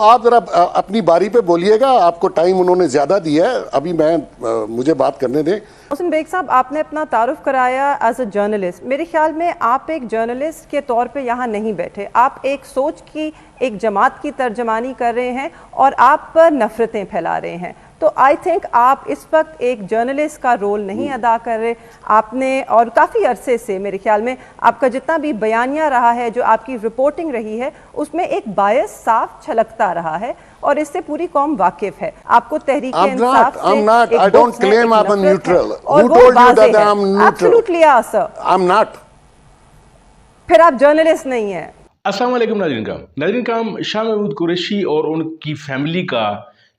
آپ ذرا اپنی باری پہ بولیے گا, آپ کو ٹائم انہوں نے زیادہ دیا ہے, ابھی مجھے بات کرنے دیں. محسن بیگ صاحب, آپ نے اپنا تعارف کرایا ایز اے جرنلسٹ. میرے خیال میں آپ ایک جرنلسٹ کے طور پہ یہاں نہیں بیٹھے, آپ ایک سوچ کی, ایک جماعت کی ترجمانی کر رہے ہیں اور آپ پر نفرتیں پھیلا رہے ہیں. تو آئی تھنک آپ اس وقت ایک جرنلسٹ کا رول نہیں ادا کر رہے. آپ نے, اور کافی عرصے سے میرے خیال میں آپ کا جتنا بھی بیانیہ رہا ہے, جو آپ کی رپورٹنگ رہی ہے, اس میں ایک بائس صاف چھلکتا رہا ہے, اور اس سے پوری قوم واقف ہے. آپ کو تحریک انصاف سے ایک بغض ہے, ایک نفرت ہے, اور وہ واضح ہے. Absolutely, sir. I'm not. پھر آپ جرنلسٹ نہیں ہیں. السلام علیکم ناظرین کرام. شاہ محمود قریشی اور ان کی فیملی کا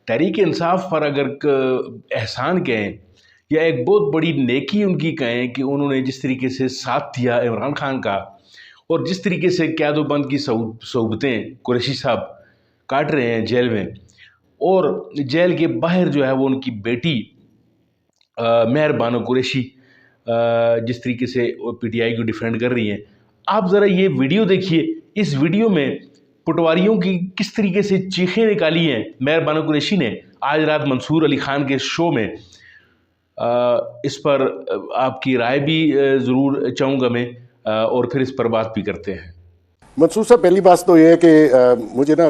تحریک انصاف پر اگر احسان کہیں یا ایک بہت بڑی نیکی ان کی کہیں کہ انہوں نے جس طریقے سے ساتھ دیا عمران خان کا, اور جس طریقے سے قید و بند کی صحبتیں قریشی صاحب کاٹ رہے ہیں جیل میں, اور جیل کے باہر جو ہے وہ ان کی بیٹی مہر بانو قریشی جس طریقے سے پی ٹی آئی کو ڈیفینڈ کر رہی ہیں. آپ ذرا یہ ویڈیو دیکھیے. اس ویڈیو میں پٹواریوں کی کس طریقے سے چیخیں نکالی ہیں مہر بانو قریشی نے آج رات منصور علی خان کے شو میں. اس پر آپ کی رائے بھی ضرور چاہوں گا میں, اور پھر اس پر بات بھی کرتے ہیں. منصور صاحب, پہلی بات تو یہ ہے کہ مجھے نا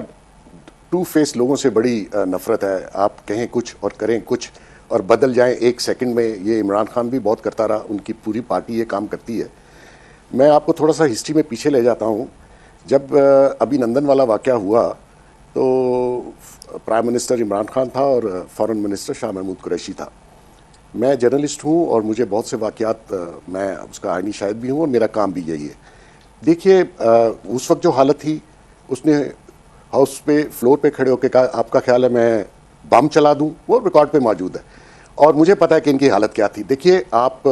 ٹو فیس لوگوں سے بڑی نفرت ہے. آپ کہیں کچھ اور کریں کچھ اور بدل جائیں ایک سیکنڈ میں. یہ عمران خان بھی بہت کرتا رہا, ان کی پوری پارٹی یہ کام کرتی ہے. میں آپ کو تھوڑا سا ہسٹری میں پیچھے لے جاتا ہوں. جب ابھی نندن والا واقعہ ہوا تو پرائم منسٹر عمران خان تھا اور فارن منسٹر شاہ محمود قریشی تھا. میں جرنلسٹ ہوں اور مجھے بہت سے واقعات, میں اس کا آئینی شاہد بھی ہوں اور میرا کام بھی یہی ہے. دیکھیے اس وقت جو حالت تھی, اس نے ہاؤس پہ فلور پہ کھڑے ہو کے کہا آپ کا خیال ہے میں بم چلا دوں, وہ ریکارڈ پہ موجود ہے, اور مجھے پتا ہے کہ ان کی حالت کیا تھی. دیکھیے آپ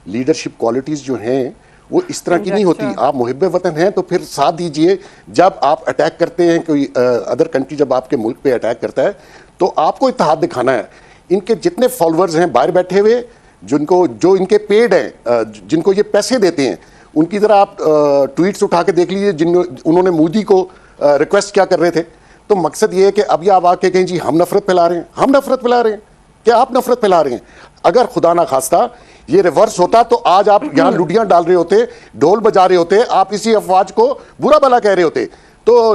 لیڈرشپ کوالٹیز جو ہیں وہ اس طرح کی نہیں ہوتی. آپ محب وطن ہیں تو پھر ساتھ دیجئے. جب آپ اٹیک کرتے ہیں, کوئی ادر کنٹری جب آپ کے ملک پہ اٹیک کرتا ہے تو آپ کو اتحاد دکھانا ہے. ان کے جتنے فالوورز ہیں باہر بیٹھے ہوئے, جو ان کے پیڈ ہیں, جن کو یہ پیسے دیتے ہیں, ان کی ذرا آپ ٹویٹس اٹھا کے دیکھ لیجیے انہوں نے مودی کو ریکویسٹ کیا کر رہے تھے. تو مقصد یہ ہے کہ اب یہ آپ آ کے کہیں جی ہم نفرت پھیلا رہے ہیں, ہم نفرت پھیلا رہے ہیں. کیا آپ نفرت پھیلا رہے ہیں؟ اگر خدا نہ خواستہ یہ ریورس ہوتا تو آج آپ یہاں لڈیاں ڈال رہے ہوتے, ڈھول بجا رہے ہوتے, آپ اسی افواج کو برا بھلا کہہ رہے ہوتے. تو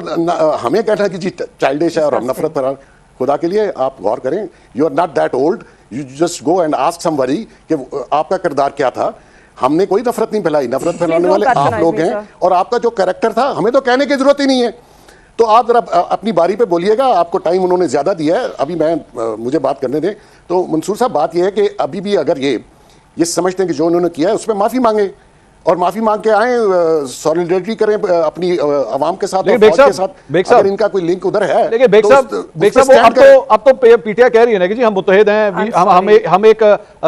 ہمیں کہنا کہ جی چائلڈش ہے اور ہم نفرت پھیلا. خدا کے لیے آپ غور کریں. You are not that old, you just go and ask some buddy کہ آپ کا کردار کیا تھا. ہم نے کوئی نفرت نہیں پھیلائی. نفرت پھیلانے والے آپ لوگ ہیں, اور آپ کا جو کریکٹر تھا ہمیں تو کہنے کی ضرورت ہی نہیں ہے. تو آپ ذرا اپنی باری پہ بولیے گا, آپ کو ٹائم انہوں نے زیادہ دیا ہے, ابھی مجھے بات کرنے دیں. تو منصور صاحب بات یہ ہے کہ ابھی بھی اگر یہ سمجھتے ہیں کہ جو انہوں نے کیا ہے اس پہ معافی مانگیں, اور معافی مانگ کے آئیں, سولیڈریٹی کریں اپنی عوام کے ساتھ, فوج کے ساتھ. اگر ان کا کوئی لنک ادھر ہے. لیکن بیگ صاحب اب تو پی ٹی آئی کہہ رہی ہے نا کہ جی ہم متحد ہیں, ہم ایک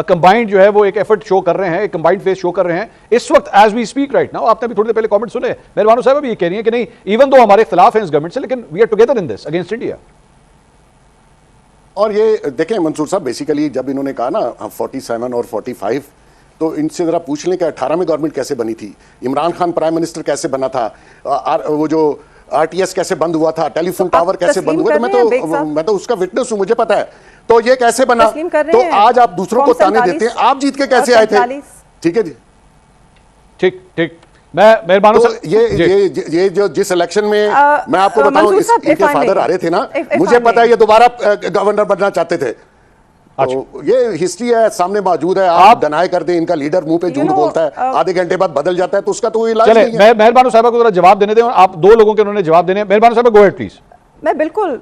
کمبائنڈ جو ہے وہ ایک ایفرٹ شو کر رہے ہیں, ایک کمبائنڈ فیس شو کر رہے ہیں اس وقت as we speak right now. آپ نے بھی تھوڑی دیر پہلے کامنٹ سنے, مہربانو صاحب بھی یہ کہہ رہی ہیں کہ نہیں, ایون دو ہمارے اختلاف ہیں اس گورنمنٹ سے, لیکن we are together in this against India. اور یہ دیکھیں منصور صاحب, بیسیکلی جب انہوں نے کہا نا 47 اور 45, تو ان سے ذرا پوچھ لیں کہ 18 میں گورنمنٹ کیسے بنی تھی, عمران خان پرائم منسٹر کیسے بنا تھا, وہ جو آر ٹی ایس کیسے بند ہوا تھا, ٹیلی فون ٹاور کیسے بند ہوئے. میں تو اس کا وٹنس ہوں, مجھے پتا ہے. تو یہ کیسے بنا, تو آج آپ دوسروں کو تانے دیتے ہیں. آپ جیت کے کیسے آئے تھے؟ ٹھیک ہے جی, ٹھیک. میں مہربانوں سے یہ جو جس الیکشن میں میں آپ کو بتاؤں ان کے فادر آ رہے تھے نا, مجھے پتا ہے یہ دوبارہ گورنر بننا چاہتے تھے. یہ ہسٹری ہے, سامنے موجود ہے. آپ ڈینائی کر دیں, ان کا لیڈر منہ پہ جھوٹ بولتا ہے, آدھے گھنٹے بعد بدل جاتا ہے, تو اس کا تو علاج نہیں ہے. مہربانو صاحبہ کو ذرا جواب دینے دیں, اور آپ دو لوگوں کے انہوں نے جواب دینے ہیں. مہربانو صاحبہ گو ہیڈ پلیز. میں بالکل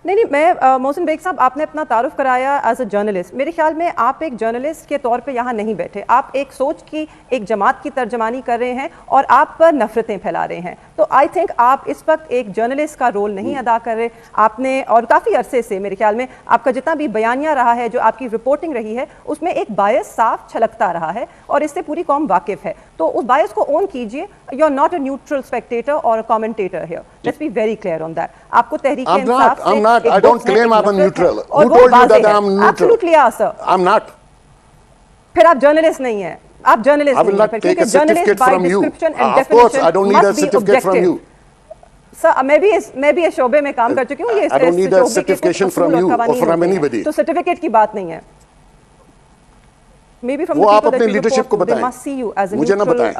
نہیں, میں محسن بیگ صاحب, آپ نے اپنا تعارف کرایا ایز اے جرنلسٹ. میرے خیال میں آپ ایک جرنلسٹ کے طور پہ یہاں نہیں بیٹھے. آپ ایک سوچ کی, ایک جماعت کی ترجمانی کر رہے ہیں اور آپ پر نفرتیں پھیلا رہے ہیں. تو آئی تھنک آپ اس وقت ایک جرنلسٹ کا رول نہیں ادا کر رہے. آپ نے, اور کافی عرصے سے میرے خیال میں آپ کا جتنا بھی بیانیہ رہا ہے, جو آپ کی رپورٹنگ رہی ہے, اس میں ایک بائس صاف چھلکتا رہا ہے, اور اس سے پوری قوم واقف ہے. تو اس بائس کو اون کیجئے. You are not a neutral spectator اور commentator here. Let's be very clear on that. آپ کو تحریک انصاف سے I don't claim I'm a neutral. Who told you that I'm neutral? Absolutely, sir. I'm not. پھر آپ journalist نہیں ہیں. آپ journalist نہیں ہیں. I will not take a certificate from you. Of course, I don't need a certificate from you. میں بھی اس شعبے میں کام کر چکی ہوں. یہ I don't need a certification from you or from anybody. تو سرٹیفکیٹ کی بات نہیں ہے. وہ آپ اپنے لیڈرشپ کو بتائیں, مجھے نہ بتائیں.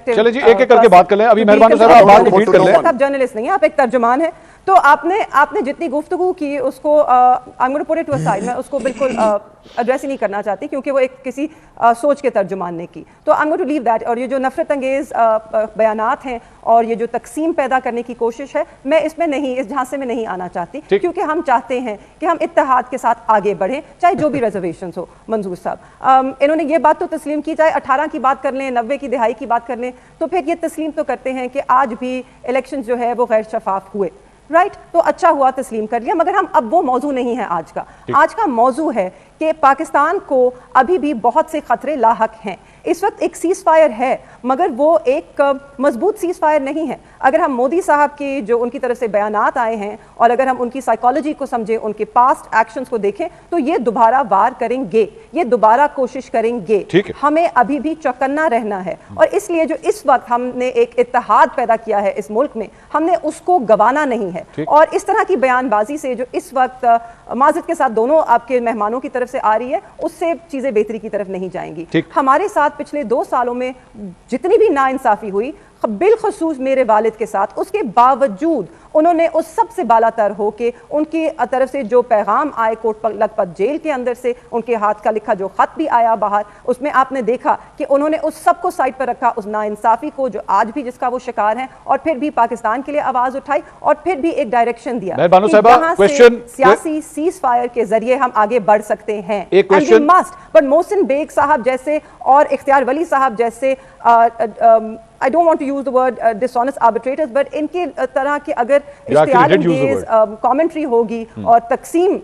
چلے جی ایک ایک کر کے بات کر لیں. ابھی مہربان صاحب آپ بات کمپلیٹ کر لیں. آپ جرنلسٹ نہیں ہیں, آپ ایک ترجمان ہیں. تو آپ نے جتنی گفتگو کی اس کو I'm going to put it to a side, میں اس کو بالکل ایڈریس ہی نہیں کرنا چاہتی کیونکہ وہ ایک کسی سوچ کے ترجمان نے کی. تو I'm going to leave that. اور یہ جو نفرت انگیز بیانات ہیں اور یہ جو تقسیم پیدا کرنے کی کوشش ہے, میں اس میں نہیں, اس جھانسے میں نہیں آنا چاہتی, کیونکہ ہم چاہتے ہیں کہ ہم اتحاد کے ساتھ آگے بڑھیں, چاہے جو بھی ریزرویشنز ہو. منظور صاحب انہوں نے یہ بات تو تسلیم کی, چاہے 18 کی بات کر لیں, 90 کی دہائی کی بات کر لیں, تو پھر یہ تسلیم تو کرتے ہیں کہ آج بھی الیکشن جو ہے وہ غیر شفاف ہوئے. رائٹ, تو اچھا ہوا تسلیم کر لیا, مگر ہم اب وہ موضوع نہیں ہے آج کا. آج کا موضوع ہے کہ پاکستان کو ابھی بھی بہت سے خطرے لاحق ہیں. اس وقت ایک سیز فائر ہے مگر وہ ایک مضبوط سیز فائر نہیں ہے. اگر ہم مودی صاحب کی جو ان کی طرف سے بیانات آئے ہیں اور اگر ہم ان کی سائیکالوجی کو سمجھیں, ان کے پاسٹ ایکشنز کو دیکھیں, تو یہ دوبارہ وار کریں گے, یہ دوبارہ کوشش کریں گے. ہمیں ابھی بھی چوکنا رہنا ہے, اور اس لیے جو اس وقت ہم نے ایک اتحاد پیدا کیا ہے اس ملک میں, ہم نے اس کو گوانا نہیں ہے. اور اس طرح کی بیان بازی سے جو اس وقت معذرت کے ساتھ دونوں آپ کے مہمانوں کی طرف سے آ رہی ہے, اس سے چیزیں بہتری کی طرف نہیں جائیں گی. ہمارے ساتھ پچھلے 2 سالوں میں جتنی بھی ناانصافی ہوئی, بالخصوص میرے والد کے ساتھ, اس کے باوجود انہوں نے اس سب سے بالا تر ہو کے ان کی طرف سے جو پیغام آئے کوٹ لکھپت جیل کے اندر سے, ان کے ہاتھ کا لکھا جو خط بھی آیا باہر, اس میں آپ نے دیکھا کہ انہوں نے اس سب کو سائڈ پر رکھا, اس ناانصافی کو جو آج بھی جس کا وہ شکار ہیں, اور پھر بھی پاکستان کے لیے آواز اٹھائی, اور پھر بھی ایک ڈائریکشن دیا کہ یہاں سے سیاسی سیز فائر کے ذریعے ہم آگے بڑھ سکتے ہیں. بٹ محسن بیگ صاحب جیسے اور اختیار ولی صاحب جیسے, I don't want to use the word dishonest arbitrators, but ان کی طرح کے اگر اشتعال انگیز کامنٹری ہوگی اور تقسیم,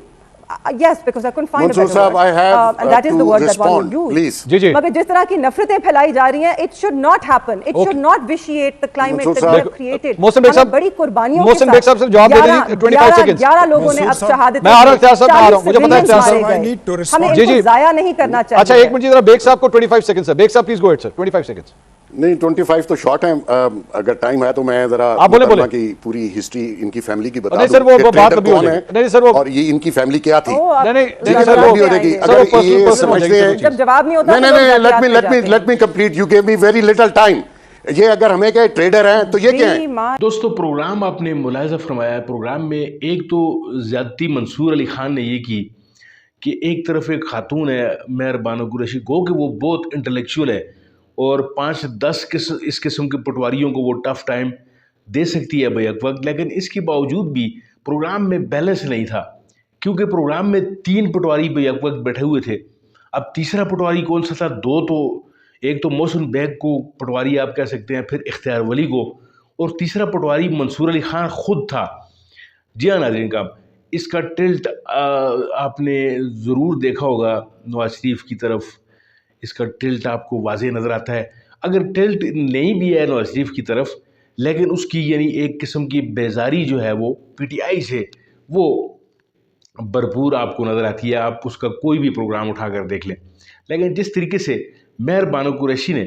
yes, because I couldn't find a better word, and that is the word that one would use. مگر جس طرح کی نفرتیں پھیلائی جا رہی ہیں, it should not happen, it should not vitiate the climate that we have created. ہمیں بڑی قربانیوں کے ساتھ 11 لوگوں نے اب شہادت, میں آ رہا ہوں اختیار صاحب, میں آ رہا ہوں, مجھے پتا ہے اختیار صاحب, ہمیں ان کو ضائع نہیں کرنا چاہیے. اچھا ایک منٹ ذرا بیگ صاحب کو 25 سیکنڈ سے, بیگ صاحب please go ahead sir, 25 second. نہیں 25 تو شارٹ ہے, اگر ٹائم ہے تو میں ذرا محترمہ کی پوری ہسٹری ان کی فیملی کی بتا دوں. نہیں سر وہ بات بھی ہو جائے گی, اور یہ ان کی فیملی کیا تھی. نہیں سر وہ ہو جائے گی اگر یہ سمجھتے ہیں. جب جواب نہیں ہوتا, نہیں let me complete, you give me very little time. یہ اگر ہمیں کہ ٹریڈر ہیں تو یہ کیا ہے؟ دوستو پروگرام آپ نے ملاحظہ فرمایا ہے, پروگرام میں ایک تو زیادتی منصور علی خان نے یہ کی کہ ایک طرف ایک خاتون ہے مہر بانو قریشی, گو کہ وہ بہت انٹلیکچوئل ہے اور 5-10 اس قسم کے پٹواریوں کو وہ ٹف ٹائم دے سکتی ہے بیک وقت, لیکن اس کے باوجود بھی پروگرام میں بیلنس نہیں تھا, کیونکہ پروگرام میں 3 پٹواری بیک وقت بیٹھے ہوئے تھے. اب تیسرا پٹواری کون سا تھا؟ 2 تو ایک تو محسن بیگ کو پٹواری آپ کہہ سکتے ہیں, پھر اختیار ولی کو, اور تیسرا پٹواری منصور علی خان خود تھا. جی ہاں ناظرین کا اس کا ٹلٹ آپ نے ضرور دیکھا ہوگا نواز شریف کی طرف, اس کا ٹلٹ آپ کو واضح نظر آتا ہے. اگر ٹلٹ نہیں بھی ہے نواز شریف کی طرف, لیکن اس کی یعنی ایک قسم کی بیزاری جو ہے وہ پی ٹی آئی سے وہ بھرپور آپ کو نظر آتی ہے. آپ اس کا کوئی بھی پروگرام اٹھا کر دیکھ لیں. لیکن جس طریقے سے مہر بانو قریشی نے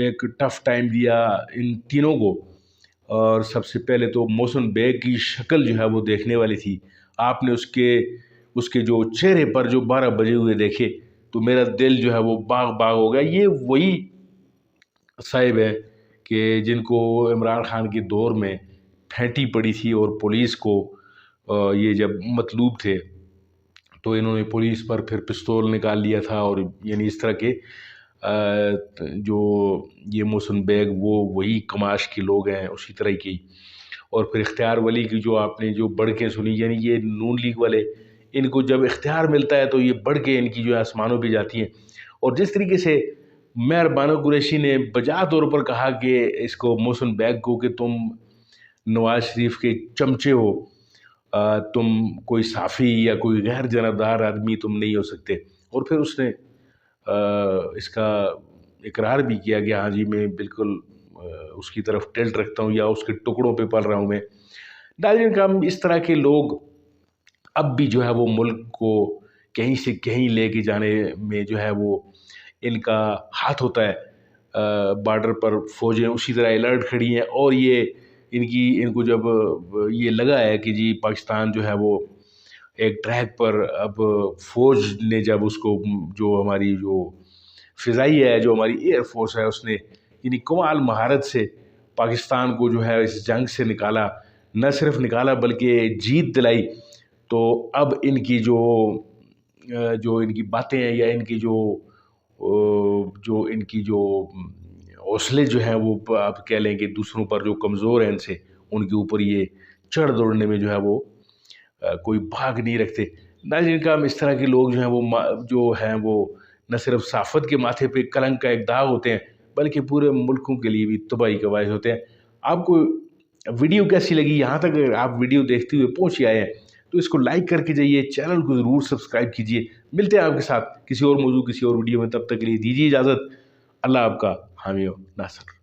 ایک ٹف ٹائم دیا ان تینوں کو, اور سب سے پہلے تو محسن بیگ کی شکل جو ہے وہ دیکھنے والی تھی. آپ نے اس کے جو چہرے پر جو 12 بجے ہوئے دیکھے تو میرا دل جو ہے وہ باغ باغ ہو گیا. یہ وہی صاحب ہے کہ جن کو عمران خان کے دور میں پھینٹی پڑی تھی, اور پولیس کو یہ جب مطلوب تھے تو انہوں نے پولیس پر پھر پستول نکال لیا تھا, اور یعنی اس طرح کے جو یہ محسن بیگ وہ وہی کماش کے لوگ ہیں اسی طرح کی. اور پھر اختیار ولی کی جو آپ نے جو بڑھکیں سنی, یعنی یہ نون لیگ والے, ان کو جب اختیار ملتا ہے تو یہ بڑھ کے ان کی جو ہے آسمانوں پہ جاتی ہیں. اور جس طریقے سے مہر بانو قریشی نے بجا طور پر کہا کہ اس کو محسن بیگ کو کہ تم نواز شریف کے چمچے ہو, تم کوئی صافی یا کوئی غیر جانبدار آدمی تم نہیں ہو سکتے. اور پھر اس نے اس کا اقرار بھی کیا کہ ہاں جی میں بالکل اس کی طرف ٹلٹ رکھتا ہوں یا اس کے ٹکڑوں پہ پل رہا ہوں میں. ناظرین کرام اس طرح کے لوگ اب بھی جو ہے وہ ملک کو کہیں سے کہیں لے کے جانے میں جو ہے وہ ان کا ہاتھ ہوتا ہے. بارڈر پر فوجیں اسی طرح الرٹ کھڑی ہیں, اور یہ ان کو جب یہ لگا ہے کہ جی پاکستان جو ہے وہ ایک ٹریک پر، اب فوج نے جب اس کو جو ہماری جو فضائی ہے، جو ہماری ایئر فورس ہے، اس نے یعنی کمال مہارت سے پاکستان کو جو ہے اس جنگ سے نکالا، نہ صرف نکالا بلکہ جیت دلائی، تو اب ان کی جو ان کی باتیں ہیں یا ان کی جو ان کی جو حوصلے جو ہیں وہ آپ کہہ لیں کہ دوسروں پر جو کمزور ہیں ان سے، ان کے اوپر یہ چڑھ دوڑنے میں جو ہے وہ کوئی بھاگ نہیں رکھتے۔ ناظرین کرام، اس طرح کے لوگ جو ہیں وہ وہ نہ صرف صحافت کے ماتھے پہ کلنک کا ایک داغ ہوتے ہیں بلکہ پورے ملکوں کے لیے بھی تباہی کا باعث ہوتے ہیں۔ آپ کو ویڈیو کیسی لگی؟ یہاں تک اگر آپ ویڈیو دیکھتے ہوئے پہنچ آئے ہیں تو اس کو لائک کر کے جائیے، چینل کو ضرور سبسکرائب کیجیے۔ ملتے ہیں آپ کے ساتھ کسی اور موضوع، کسی اور ویڈیو میں، تب تک کے لیے دیجیے اجازت۔ اللہ آپ کا حامی و ناصر۔